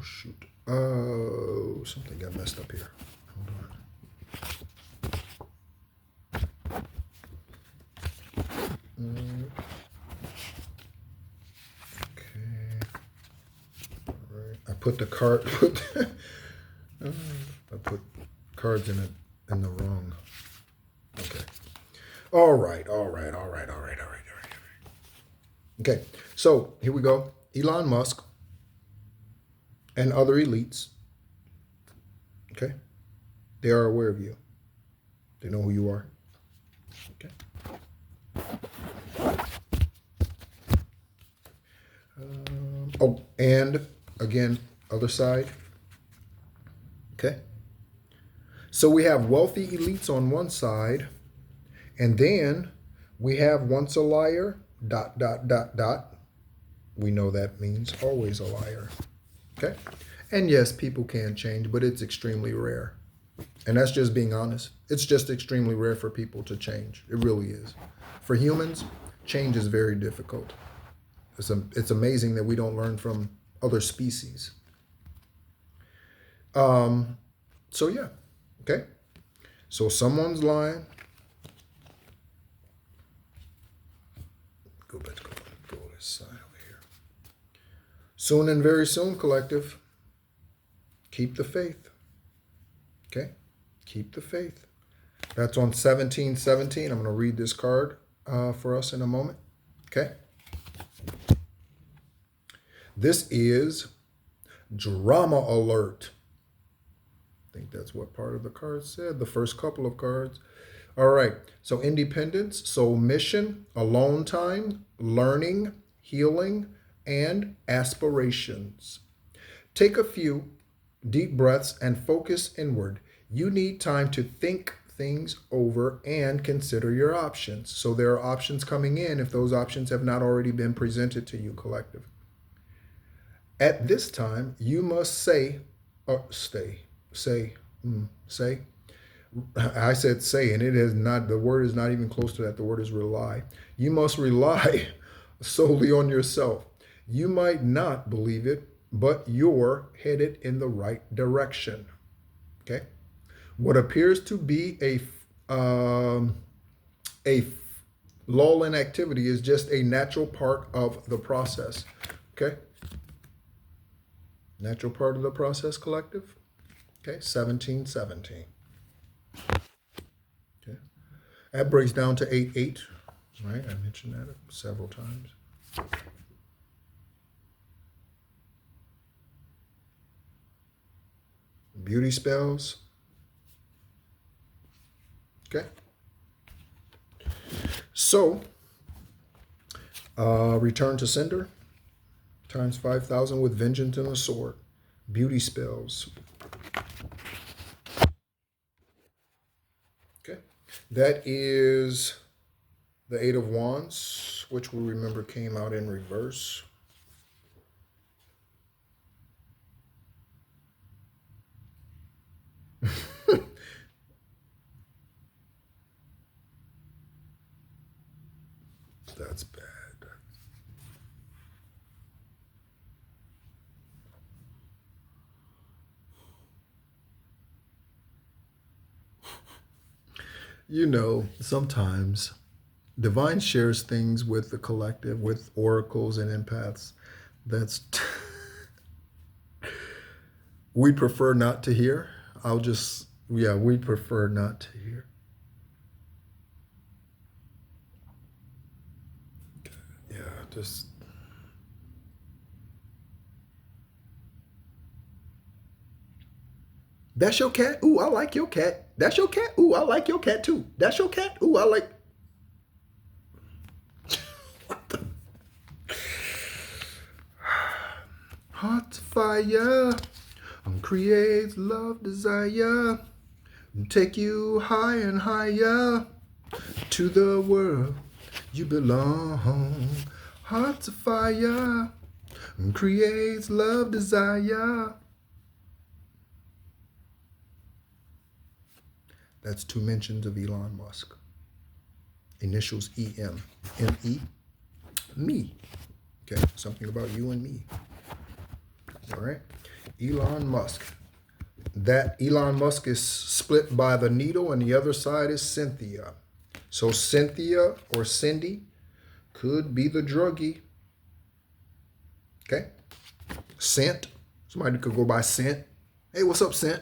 [SPEAKER 1] shoot. Oh, something got messed up here. Hold on. Okay. All right. I put the card. I put cards in the wrong. Okay. All right. Okay. So here we go. Elon Musk and other elites. Okay. They are aware of you. They know who you are. Okay. Oh, and again, other side. Okay. So we have wealthy elites on one side, and then we have once a liar, ... We know that means always a liar. Okay. And yes, people can change, but it's extremely rare. And that's just being honest. It's just extremely rare for people to change. It really is. For humans, change is very difficult. It's amazing that we don't learn from other species. So yeah, okay. So someone's lying. Go back. this side over here. Soon and very soon, collective. Keep the faith. Okay? Keep the faith. That's on 1717. I'm going to read this card for us in a moment. Okay? This is drama alert. I think that's what part of the card said, the first couple of cards. All right. So independence, soul mission, alone time, learning, healing, and aspirations. Take a few deep breaths and focus inward. You need time to think things over and consider your options. So there are options coming in if those options have not already been presented to you, collective. At this time, you must say. I said say, and it is not, the word is not even close to that. The word is rely. You must rely solely on yourself. You might not believe it, but you're headed in the right direction. Okay? What appears to be a lull in activity is just a natural part of the process. Okay? Natural part of the process, collective. Okay, 1717. Okay. That breaks down to 8-8. Right? I mentioned that several times. Beauty spells. Okay. So, return to sender times 5,000 with vengeance and a sword. Beauty spells. Okay. That is the Eight of Wands, which we remember came out in reverse. That's bad. You know, sometimes Divine shares things with the collective, with oracles and empaths. That's we prefer not to hear. We prefer not to hear. Yeah, just. That's your cat? Ooh, I like your cat. That's your cat? Ooh, I like your cat too. That's your cat? Ooh, I like. Heart fire, creates love, desire, take you high and higher to the world you belong. Heart fire, creates love, desire. That's two mentions of Elon Musk. Initials EM. M-E, me. Okay, something about you and me. All right. Elon Musk. That Elon Musk is split by the needle, and the other side is Cynthia. So Cynthia or Cindy could be the druggie. Okay. Scent. Somebody could go by Scent. Hey, what's up, Scent?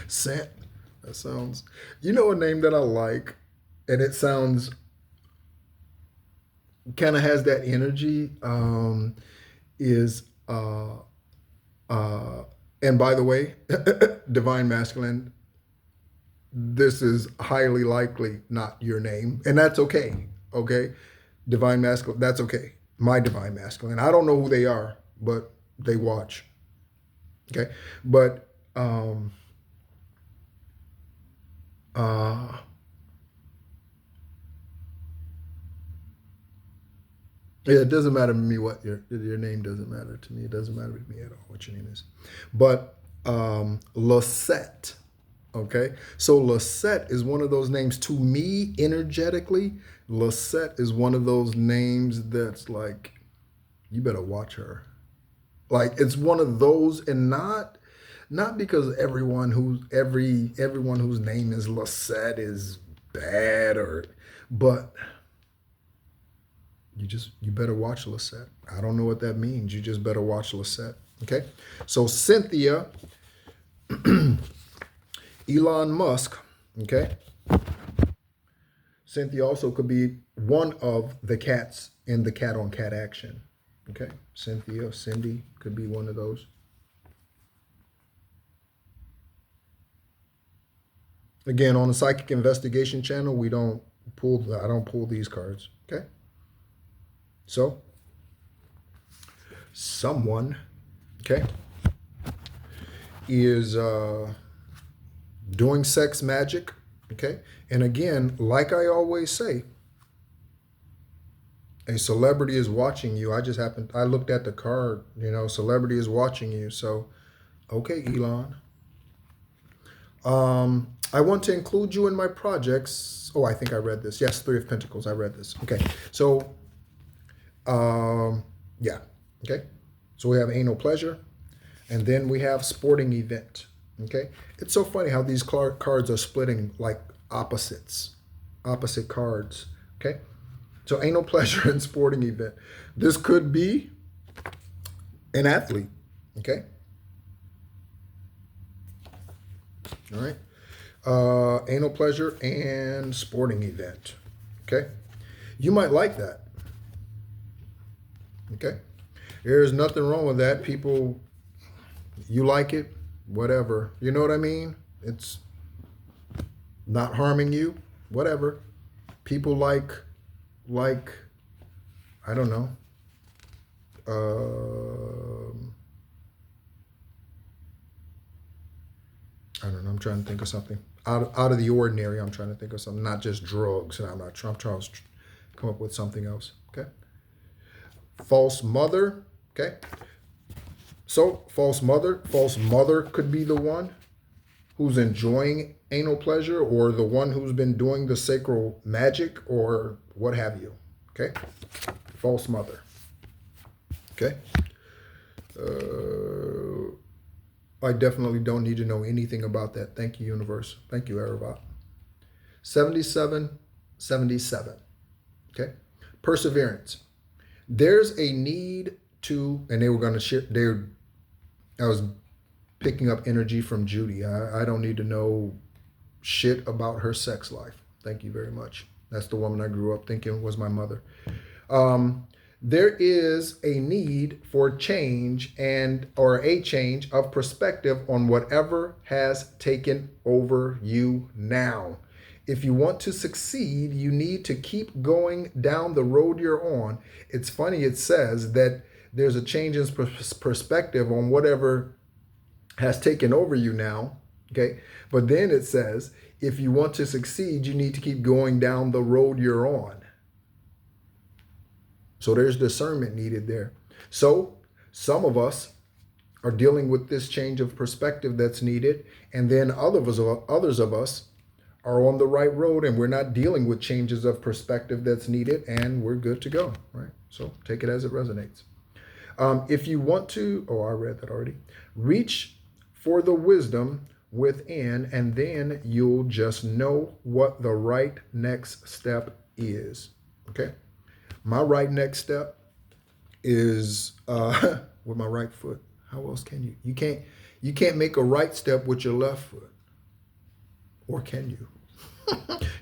[SPEAKER 1] Scent. That sounds, you know, a name that I like, and it sounds kind of has that energy. Is and by the way, Divine Masculine, this is highly likely not your name, and that's okay. Okay, Divine Masculine, that's okay. My Divine Masculine. I don't know who they are, but they watch. Okay, but yeah, it doesn't matter to me what your name doesn't matter to me. It doesn't matter to me at all what your name is. But Lisette, okay? So Lisette is one of those names to me energetically. Lisette is one of those names that's like, you better watch her. Like it's one of those, and not because everyone whose name is Lisette is bad, but You better watch Lisette. I don't know what that means. You just better watch Lisette. Okay? So Cynthia, Elon Musk, okay? Cynthia also could be one of the cats in the cat on cat action. Okay? Cynthia, Cindy could be one of those. Again, on the Psychic Investigation channel, I don't pull these cards. Okay? So, someone, okay, is doing sex magic, okay? And again, like I always say, a celebrity is watching you. I looked at the card, celebrity is watching you. So, okay, Elon. I want to include you in my projects. Oh, I think I read this. Yes, Three of Pentacles. I read this. Okay. So, yeah. Okay. So we have anal pleasure. And then we have sporting event. Okay. It's so funny how these cards are splitting like opposite cards. Okay. So anal pleasure and sporting event. This could be an athlete. Okay. All right. Anal pleasure and sporting event. Okay. You might like that. Okay. There's nothing wrong with that. People, you like it, whatever. You know what I mean? It's not harming you, whatever. People like, I don't know. I don't know. I'm trying to think of something out of the ordinary. I'm trying to think of something, not just drugs. And I'm trying to come up with something else. Okay. False mother. Okay. So false mother could be the one who's enjoying anal pleasure, or the one who's been doing the sacral magic, or what have you. Okay. False mother. Okay. I definitely don't need to know anything about that. Thank you, universe. Thank you, Aravat. 77. Okay. Perseverance. There's a need to, and they were going to share, I was picking up energy from Judy. I don't need to know shit about her sex life. Thank you very much. That's the woman I grew up thinking was my mother. There is a need for change or a change of perspective on whatever has taken over you now. If you want to succeed, you need to keep going down the road you're on. It's funny, it says that there's a change in perspective on whatever has taken over you now, okay? But then it says, if you want to succeed, you need to keep going down the road you're on. So there's discernment needed there. So some of us are dealing with this change of perspective that's needed, and then others of us are on the right road, and we're not dealing with changes of perspective that's needed, and we're good to go, right? So take it as it resonates. If you want to, I read that already. Reach for the wisdom within, and then you'll just know what the right next step is. Okay. My right next step is with my right foot. How else can you? You can't make a right step with your left foot. Or can you?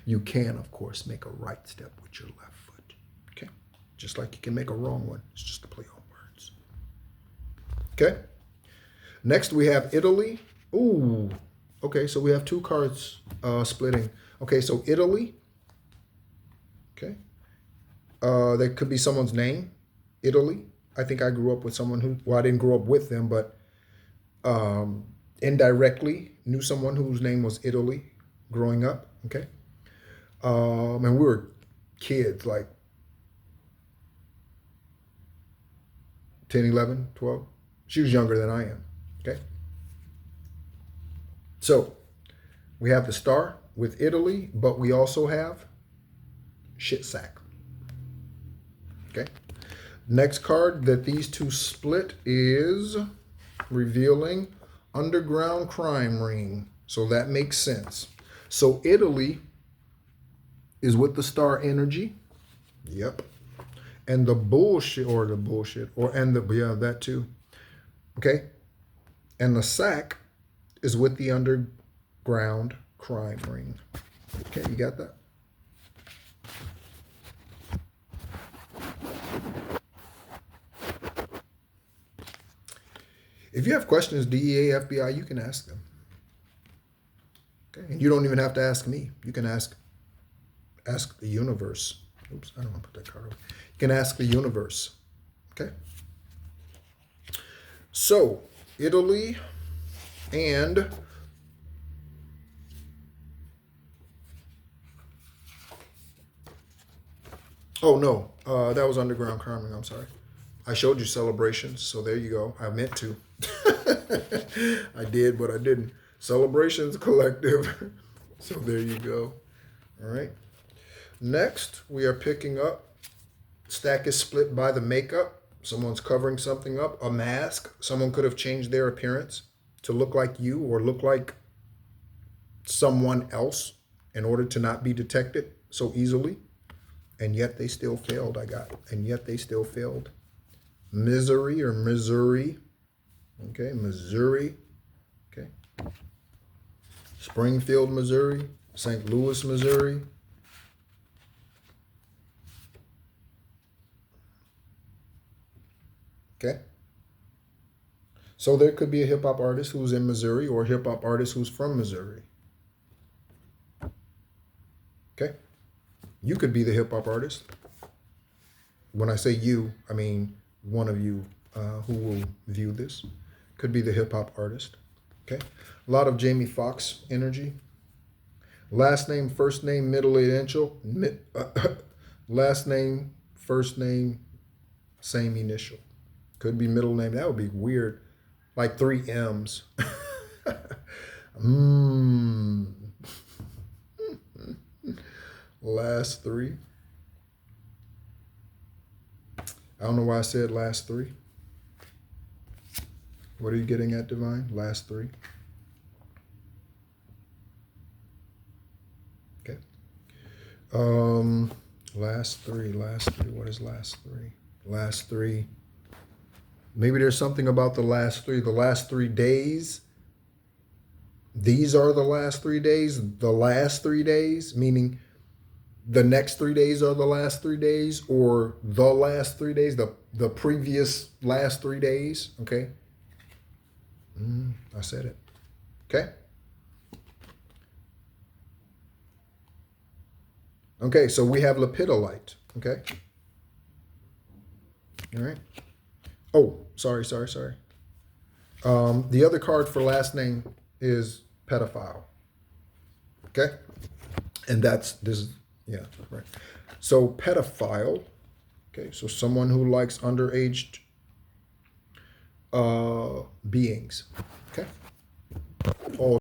[SPEAKER 1] You can, of course, make a right step with your left foot. Okay? Just like you can make a wrong one. It's just a play on words. Okay? Next we have Italy. Ooh. Okay, so we have two cards splitting. Okay, so Italy. Okay. That could be someone's name, Italy. I think I grew up with someone I didn't grow up with them, but indirectly knew someone whose name was Italy growing up, okay? And we were kids, like 10, 11, 12. She was younger than I am, okay? So we have the star with Italy, but we also have shit sack. Okay. Next card that these two split is revealing underground crime ring. So that makes sense. So Italy is with the star energy. Yep. And the bullshit, and the, yeah, that too. Okay. And the sack is with the underground crime ring. Okay, you got that? If you have questions, DEA, FBI, you can ask them. Okay, and you don't even have to ask me. You can ask the universe. Oops, I don't want to put that card away. You can ask the universe. Okay. So, Italy and oh no, that was underground crime. I'm sorry. I showed you celebrations, so there you go. I meant to. I did, but I didn't. Celebrations collective. So there you go. All right. Next, we are picking up. Stack is split by the makeup. Someone's covering something up. A mask. Someone could have changed their appearance to look like you or look like someone else in order to not be detected so easily. And yet they still failed. And yet they still failed. Misery or Missouri. Okay, Missouri. Okay. Springfield, Missouri. St. Louis, Missouri. Okay. So there could be a hip hop artist who's in Missouri or a hip hop artist who's from Missouri. Okay. You could be the hip hop artist. When I say you, I mean one of you who will view this. Could be the hip hop artist. Okay. A lot of Jamie Foxx energy. Last name, first name, middle initial. Last name, first name, same initial. Could be middle name. That would be weird. Like 3 M's. Last 3. I don't know why I said last 3. What are you getting at, Divine? Last 3. Okay. Last 3. What is last 3? Last 3. Maybe there's something about the last 3. The last 3 days. These are the last 3 days. The last 3 days, meaning the next 3 days are the last 3 days, or the last 3 days, the previous last 3 days. Okay. I said it. Okay. Okay, so we have lepidolite. Okay. All right. Oh, sorry. The other card for last name is pedophile. Okay. And this, yeah, right. So pedophile. Okay, so someone who likes underage beings. Okay. All